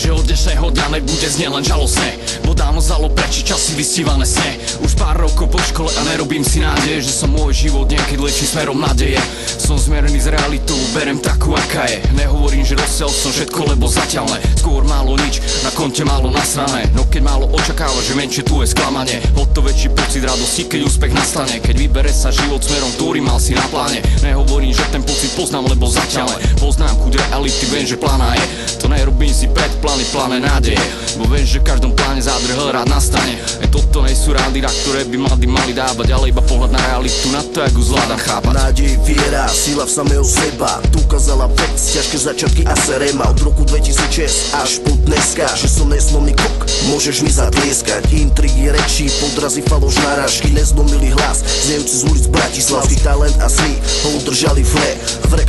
že od dnešného dňa nebude znieť len žalostné, bo dávno zalo preči časy vystívané sne. Už pár rokov po škole a nerobím si nádeje, že sa môj život niekedy lečí smerom nádeje. Som zmierený s realitou, berem takú aká je. Nehovorím, že dosiel som všetko, lebo zatiaľ ne. Skôr málo nič, na konte málo nasrané. No keď málo očakáva, že menšie tu je sklamanie, o to väčší pocit radosti, keď úspech nastane. Keď vybere sa život smerom, ktorý mal si na pláne. Nehovorím, že ten pocit poznám, lebo zatiaľ ne. Poznám chuť reality, viem, že plána je. To nerobím si pred plány, pláne nádeje, bo viem, že v každom pláne zádrhel rád nastane. Toto nie sú rády, na ktoré by mladí mali dávať, ale iba pohľad na realitu, na to, jak ju zvládam chápať. Nádej, viera, sila v samého seba, tu ukázala vec, ťažké začiatky a serema. Od roku 2006 až po dneska, že som neslovný kok, môžeš mi zatlieskať. Intrigy, reči, podrazy, faloš, narážky, nezlomilý hlas, znejúci z ulic bratislavských. Talent a sny ho udržali v hre,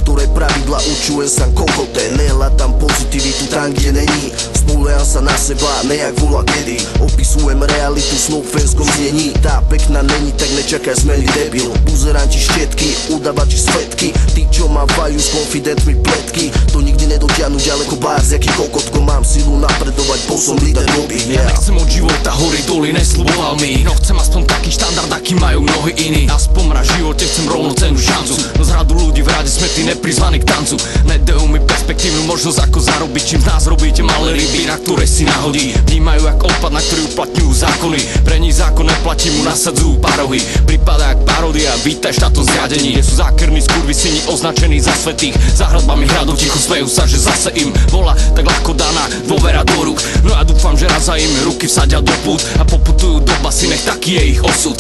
ktoré pravidla učujem sa kokote. Nehľadám pozitivitu tam, kde není, spolieham sa na seba, nejak volá kedy. Opisujem realitu snov v fenskom znení, tá pekná není, tak nečakaj zmeny debil. Buzeranti, štetky, udávači, svetky, tí, čo mávajú s konfidentmi pletky, to nikdy nedotiahnu ďaleko bárs, jaký kokotko. Mám silu napredovať, bol som líder doby. Ja nechcem od života hory doly, nesľuboval mi, no chcem aspoň taký štandard, aký majú mnohí iní. Aspoň raz v živote chcem rovnocennú šancu, no z radu ľudí v rade sme tí neprizvaní k tancu. Nedajú mi perspektívnu možnosť ako zarobiť, čím z nás robíte malé ryby, na ktoré si nahodí. Vnímajú jak odpad, na ktorý uplatňujú zákony, pre nich zákon neplatí, mu nasadzujú parohy. Prípada jak paródia, vítaj v štátnom zriadení, kde sú zákerní skurvisini označení za svätých. Za hradbami hradov ticho smejú sa, že zase im bola tak ľahko daná dôvera do rúk. No ja dúfam, že raz za im ruky vsadia do pút a poputujú do basy, nech taký je ich osud.